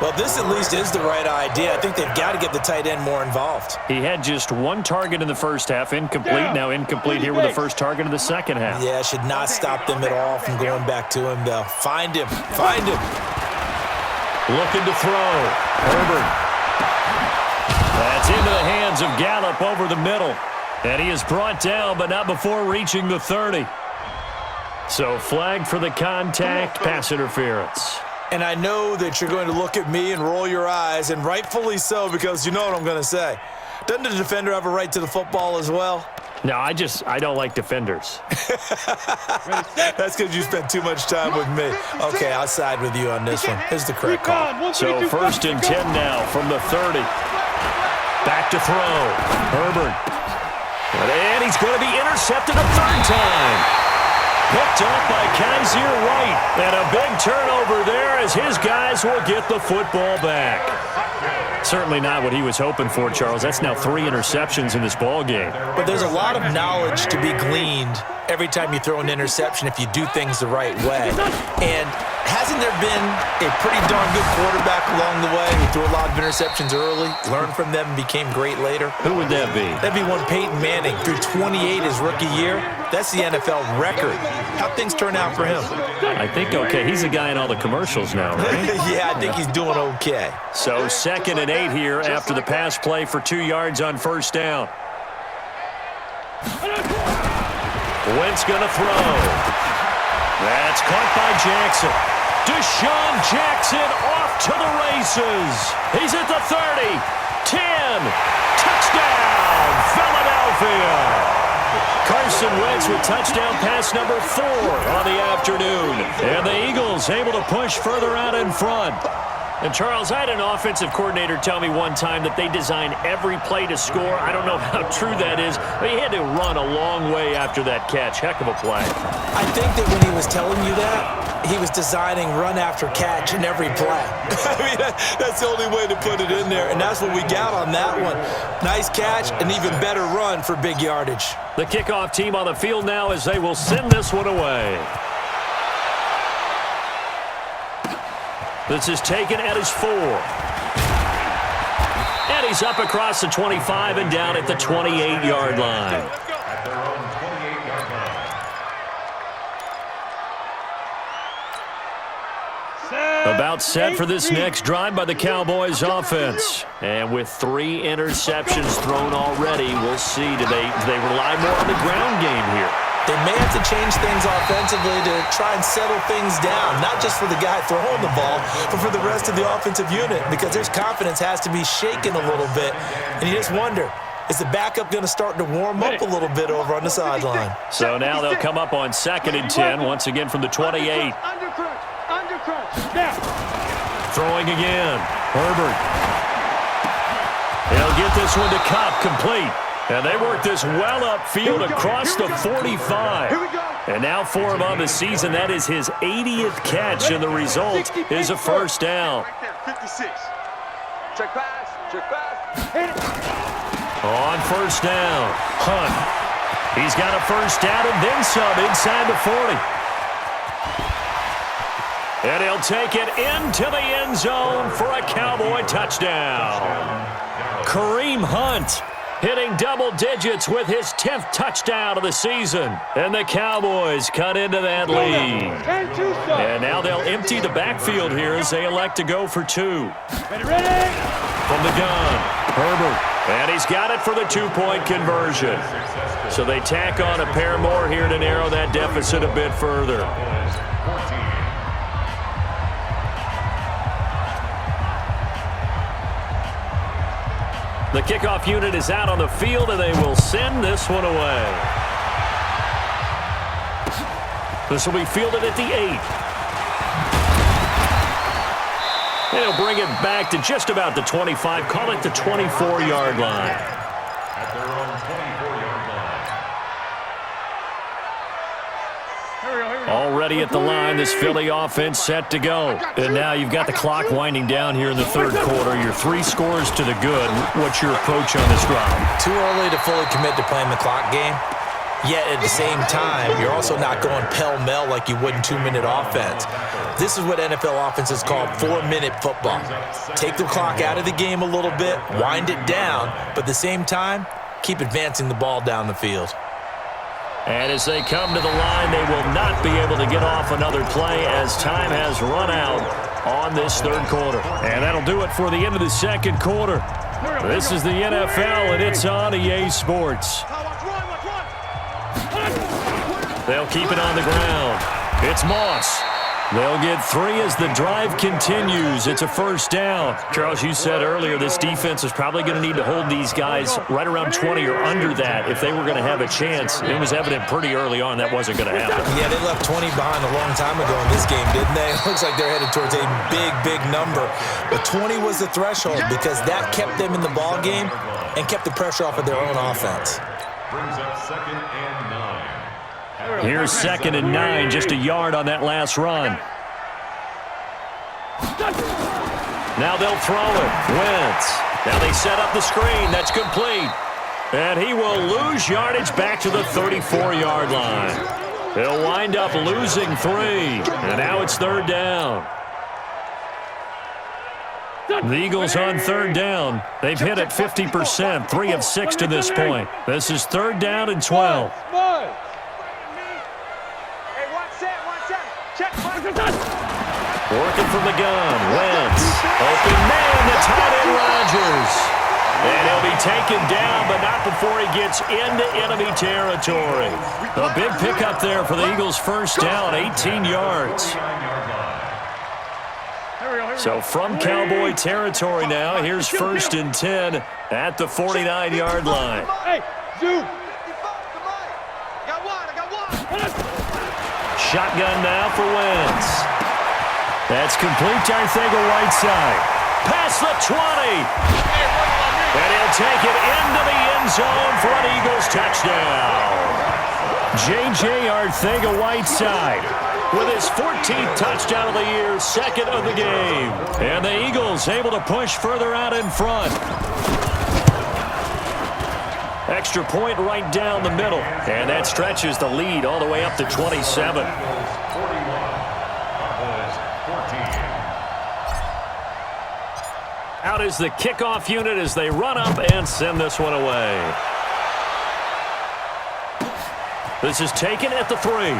Well, this at least is the right idea. I think they've got to get the tight end more involved. He had just 1 target in the first half, incomplete. Now incomplete here with the first target of the second half. Yeah, should not stop them at all from going back to him, though. Find him. Looking to throw. Herbert. That's into the hands of Gallup over the middle. And he is brought down, but not before reaching the 30. So flag for the contact, pass interference. And I know that you're going to look at me and roll your eyes, and rightfully so, because you know what I'm going to say. Doesn't the defender have a right to the football as well? No, I don't like defenders. That's because you spent too much time with me. Okay, I'll side with you on this one. Here's the correct call. So 1st and 10 now from the 30. Back to throw. Herbert. And he's going to be intercepted a third time. Picked off by Kaiser White. And a big turnover there as his guys will get the football back. Certainly not what he was hoping for, Charles. That's now 3 interceptions in this ball game. But there's a lot of knowledge to be gleaned every time you throw an interception if you do things the right way. And hasn't there been a pretty darn good quarterback along the way who threw a lot of interceptions early, learned from them, and became great later? Who would that be? That'd be one Peyton Manning. Threw 28 his rookie year. That's the NFL record. How'd things turn out for him? I think okay. He's the guy in all the commercials now, right? Yeah, I think he's doing okay. So 2nd and 8 here after the pass play for 2 yards on first down. Wentz going to throw. That's caught by Jackson. Deshaun Jackson off to the races. He's at the 30, 10, touchdown, Philadelphia. Carson Wentz with touchdown pass number 4 on the afternoon. And the Eagles able to push further out in front. And, Charles, I had an offensive coordinator tell me one time that they design every play to score. I don't know how true that is, but he had to run a long way after that catch. Heck of a play. I think that when he was telling you that, he was designing run after catch in every play. I mean, that's the only way to put it in there, and that's what we got on that one. Nice catch, an even better run for big yardage. The kickoff team on the field now as they will send this one away. This is taken at his 4. And he's up across the 25 and down at the 28-yard line. At their own 28-yard line. about set for this next drive by the Cowboys offense. And with 3 interceptions thrown already, we'll see. Do they rely more on the ground game here? They may have to change things offensively to try and settle things down, not just for the guy throwing the ball, but for the rest of the offensive unit, because their confidence has to be shaken a little bit. And you just wonder, is the backup going to start to warm up a little bit over on the sideline? So now they'll come up on 2nd and 10, once again from the 28. Undercrunch. Now. Throwing again. Herbert. He'll get this one to Cup, complete. And they work this well upfield across the 45. And now for him on the season, that is his 80th catch, and the result is a first down. Right there, 56. Check pass. Hit it. On first down, Hunt. He's got a first down and then some inside the 40. And he'll take it into the end zone for a Cowboy touchdown. Kareem Hunt hitting double digits with his 10th touchdown of the season. And the Cowboys cut into that lead. And now they'll empty the backfield here as they elect to go for 2. Ready? From the gun, Herbert. And he's got it for the 2-point conversion. So they tack on a pair more here to narrow that deficit a bit further. The kickoff unit is out on the field, and they will send this one away. This will be fielded at the 8. They'll bring it back to just about the 25, call it the 24-yard line. At their own 24-yard line. Already at the line, this Philly offense set to go. And now you've got the clock winding down here in the third quarter. You're 3 scores to the good. What's your approach on this drive? Too early to fully commit to playing the clock game. Yet at the same time, you're also not going pell-mell like you would in 2-minute offense. This is what NFL offenses call 4-minute football. Take the clock out of the game a little bit, wind it down, but at the same time, keep advancing the ball down the field. And as they come to the line, they will not be able to get off another play as time has run out on this third quarter. And that'll do it for the end of the second quarter. This is the NFL, and it's on EA Sports. They'll keep it on the ground. It's Moss. They'll get 3 as the drive continues. It's a first down. Charles, you said earlier this defense is probably going to need to hold these guys right around 20 or under that if they were going to have a chance. It was evident pretty early on that wasn't going to happen. Yeah, they left 20 behind a long time ago in this game, didn't they? It looks like they're headed towards a big number. But 20 was the threshold because that kept them in the ball game and kept the pressure off of their own offense. Brings up 2nd and 9. Here's 2nd and 9, just a yard on that last run. Now they'll throw it. Wentz. Now they set up the screen. That's complete. And he will lose yardage back to the 34-yard line. They'll wind up losing 3. And now it's 3rd down. The Eagles on 3rd down. They've hit it 50%, 3 of 6 to this point. This is 3rd down and 12. Working from the gun, Wentz. Open man, the tight end Rodgers. And he'll be taken down, but not before he gets into enemy territory. A big pickup there for the Eagles' first down, 18 yards. So from Cowboy territory now, here's 1st and 10 at the 49-yard line. Hey, zoom. Shotgun now for Wentz. That's complete to Arcega-Whiteside. Past the 20. And he'll take it into the end zone for an Eagles touchdown. J.J. Arcega-Whiteside with his 14th touchdown of the year, 2nd of the game. And the Eagles able to push further out in front. Extra point right down the middle. And that stretches the lead all the way up to 27. Out is the kickoff unit as they run up and send this one away. This is taken at the 3.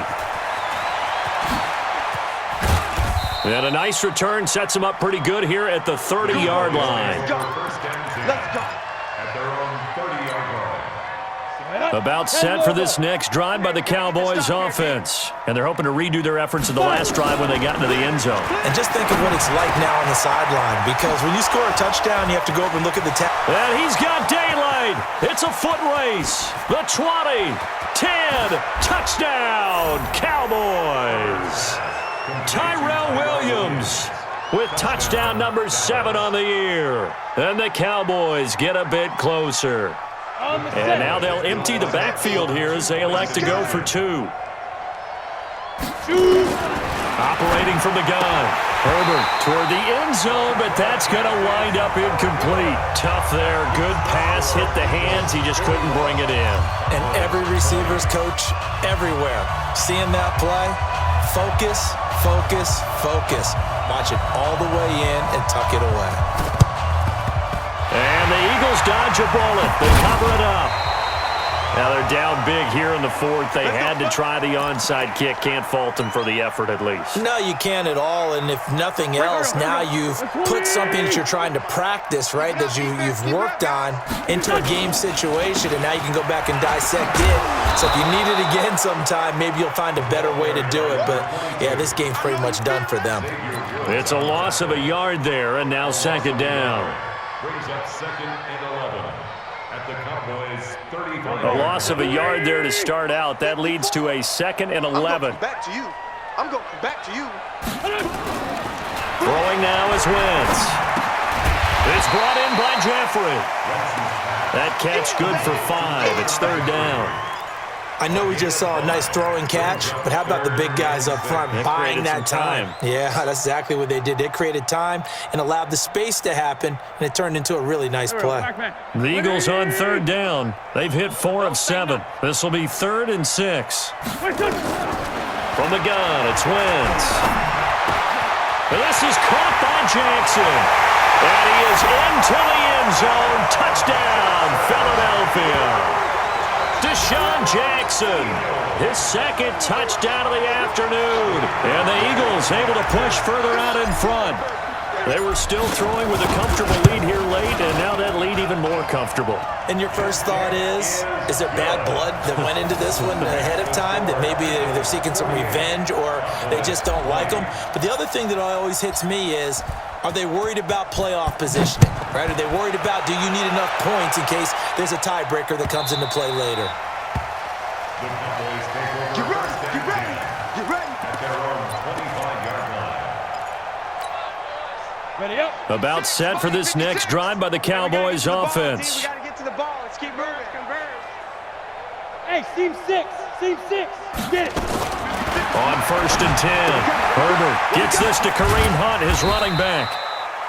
And a nice return sets them up pretty good here at the 30-yard line. First and 10 at their own 30-yard line. About set for this next drive by the Cowboys offense. And they're hoping to redo their efforts in the last drive when they got into the end zone. And just think of what it's like now on the sideline, because when you score a touchdown, you have to go over and look at the And he's got daylight. It's a foot race. The 20, 10, touchdown, Cowboys. Tyrell Williams with touchdown number 7 on the year. And the Cowboys get a bit closer. And now they'll empty the backfield here as they elect to go for 2. Operating from the gun. Herbert toward the end zone, but that's going to wind up incomplete. Tough there. Good pass. Hit the hands. He just couldn't bring it in. And every receiver's coach everywhere. Seeing that play, focus, focus, focus. Watch it all the way in and tuck it away. And the Eagles dodge a bullet. They cover it up. Now they're down big here in the 4th. They had to try the onside kick. Can't fault them for the effort at least. No, you can't at all. And if nothing else, now you've put something that you're trying to practice, right, that you've worked on into a game situation, and now you can go back and dissect it. So if you need it again sometime, maybe you'll find a better way to do it. But, yeah, this game's pretty much done for them. It's a loss of a yard there, and now 2nd down. Brings up 2nd and 11 at the Cowboys 35. A loss of a yard there to start out. That leads to a 2nd and 11. Back to you. I'm going back to you. Throwing now is Wentz. It's brought in by Jeffrey. That catch good for 5. It's 3rd down. I know we just saw a nice throwing catch, but how about the big guys up front buying that time? Yeah, that's exactly what they did. They created time and allowed the space to happen, and it turned into a really nice play. The Eagles on 3rd down. They've hit 4 of 7. This will be 3rd and 6. From the gun, it's Wentz. This is caught by Jackson. And he is into the end zone. Touchdown, Philadelphia. Deshaun Jackson, his 2nd touchdown of the afternoon. And the Eagles able to push further out in front. They were still throwing with a comfortable lead here late, and now that lead even more comfortable. And your first thought is there bad blood that went into this one ahead of time, that maybe they're seeking some revenge or they just don't like them? But the other thing that always hits me is, are they worried about playoff positioning? Right? Are they worried about, do you need enough points in case there's a tiebreaker that comes into play later? The Cowboys take over Get ready. first Get and ready. 10 Get ready. at their own 25-yard line. Ready up. About set for this next drive by the Cowboys offense. We got to get to the ball. Let's keep moving. Hey, seam 6. Seam 6. Get it. On 1st and 10, Herbert gets this to Kareem Hunt, his running back.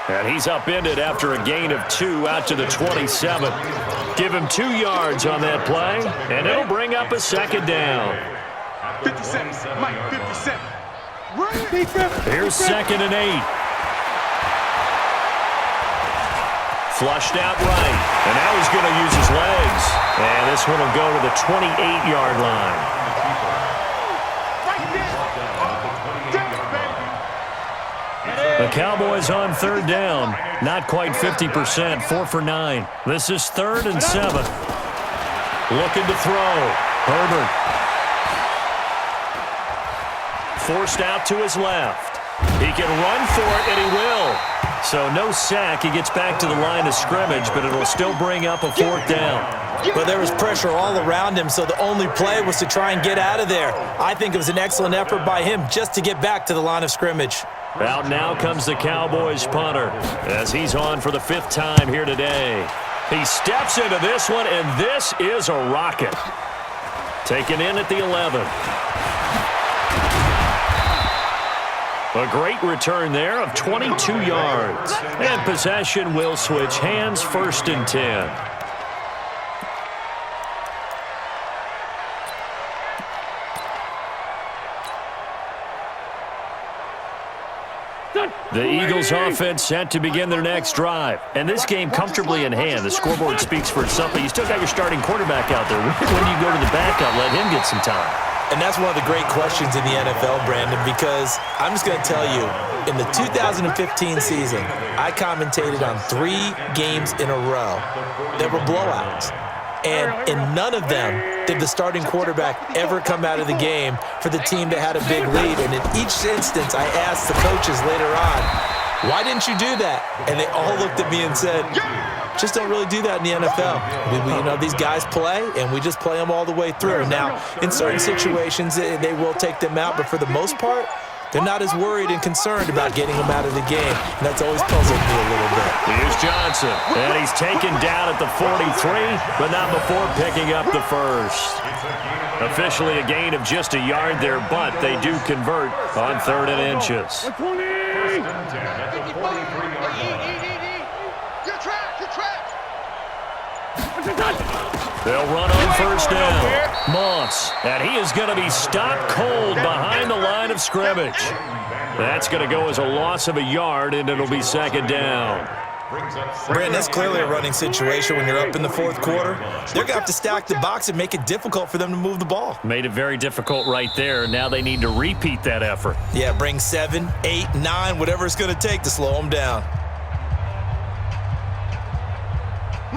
And he's upended after a gain of 2 out to the 27. Give him 2 yards on that play, and it'll bring up a 2nd down. 57. Mike, 57. Here's 2nd and 8. Flushed out right, and now he's going to use his legs. And this one will go to the 28-yard line. The Cowboys on 3rd down. Not quite 50%, 4 for 9. This is 3rd and 7. Looking to throw. Herbert. Forced out to his left. He can run for it, and he will. So no sack. He gets back to the line of scrimmage, but it'll still bring up a 4th down. But there was pressure all around him, so the only play was to try and get out of there. I think it was an excellent effort by him just to get back to the line of scrimmage. Out now comes the Cowboys punter as he's on for the 5th time here today. He steps into this one, and this is a rocket. Taken in at the 11. A great return there of 22 yards. And possession will switch hands, 1st and 10. The Eagles offense set to begin their next drive. And this game comfortably in hand. The scoreboard speaks for itself, but you still got your starting quarterback out there. When do you go to the backup, let him get some time? And that's one of the great questions in the NFL, Brandon, because I'm just going to tell you, in the 2015 season, I commentated on 3 games in a row that were blowouts. And in none of them did the starting quarterback ever come out of the game for the team that had a big lead. And in each instance, I asked the coaches later on, why didn't you do that? And they all looked at me and said, just don't really do that in the NFL. You know, these guys play, and we just play them all the way through. Now, in certain situations, they will take them out, but for the most part, they're not as worried and concerned about getting them out of the game. And that's always puzzled me a little bit. Here's Johnson, and he's taken down at the 43, but not before picking up the first. Officially a gain of just a yard there, but they do convert on 3rd and inches. They'll run on 1st down. Moss, and he is going to be stopped cold behind the line of scrimmage. That's going to go as a loss of a yard, and it'll be 2nd down. Brandon, that's clearly a running situation when you're up in the 4th quarter. They're going to have to stack the box and make it difficult for them to move the ball. Made it very difficult right there. Now they need to repeat that effort. Yeah, bring 7, 8, 9, whatever it's going to take to slow them down.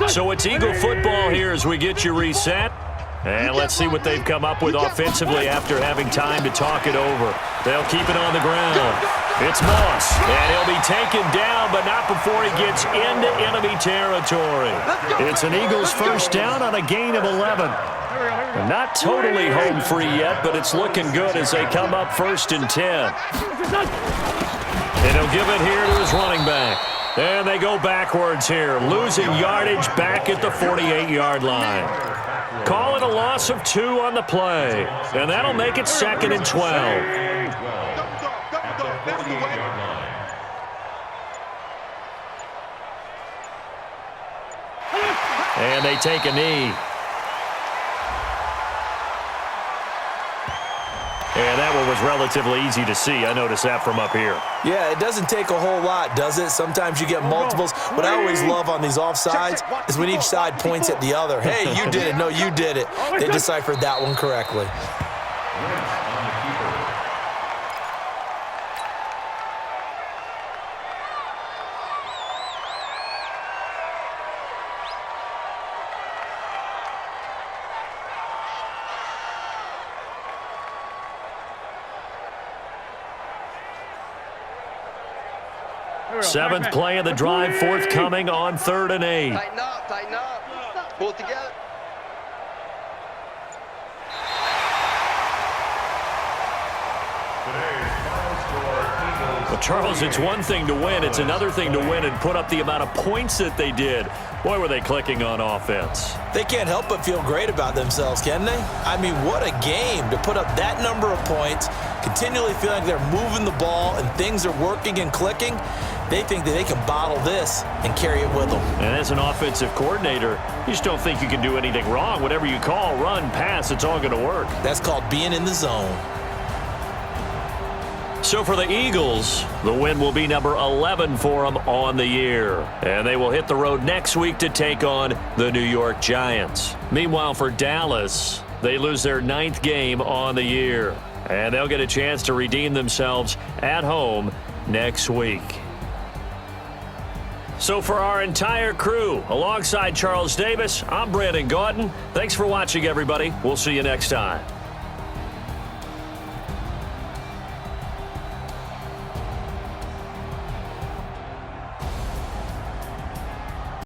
So it's Eagle football here as we get you reset. And let's see what they've come up with offensively after having time to talk it over. They'll keep it on the ground. It's Moss, and he'll be taken down, but not before he gets into enemy territory. It's an Eagles 1st down on a gain of 11. Not totally home free yet, but it's looking good as they come up 1st and 10. And he'll give it here to his running back. And they go backwards here, losing yardage back at the 48-yard line. Call it a loss of 2 on the play, and that'll make it 2nd and 12. And they take a knee. And that one was relatively easy to see. I noticed that from up here. Yeah, it doesn't take a whole lot, does it? Sometimes you get multiples. What I always love on these offsides is when each side points at the other. Hey, you did it. No, you did it. They deciphered that one correctly. Seventh play of the drive forthcoming on 3rd and 8. Tighten up, tighten up. Pull it together. Well, Charles, it's one thing to win. It's another thing to win and put up the amount of points that they did. Boy, were they clicking on offense. They can't help but feel great about themselves, can they? I mean, what a game to put up that number of points, continually feel like they're moving the ball and things are working and clicking. They think that they can bottle this and carry it with them. And as an offensive coordinator, you just don't think you can do anything wrong. Whatever you call, run, pass, it's all going to work. That's called being in the zone. So for the Eagles, the win will be number 11 for them on the year. And they will hit the road next week to take on the New York Giants. Meanwhile, for Dallas, they lose their 9th game on the year. And they'll get a chance to redeem themselves at home next week. So for our entire crew, alongside Charles Davis, I'm Brandon Gautin. Thanks for watching, everybody. We'll see you next time.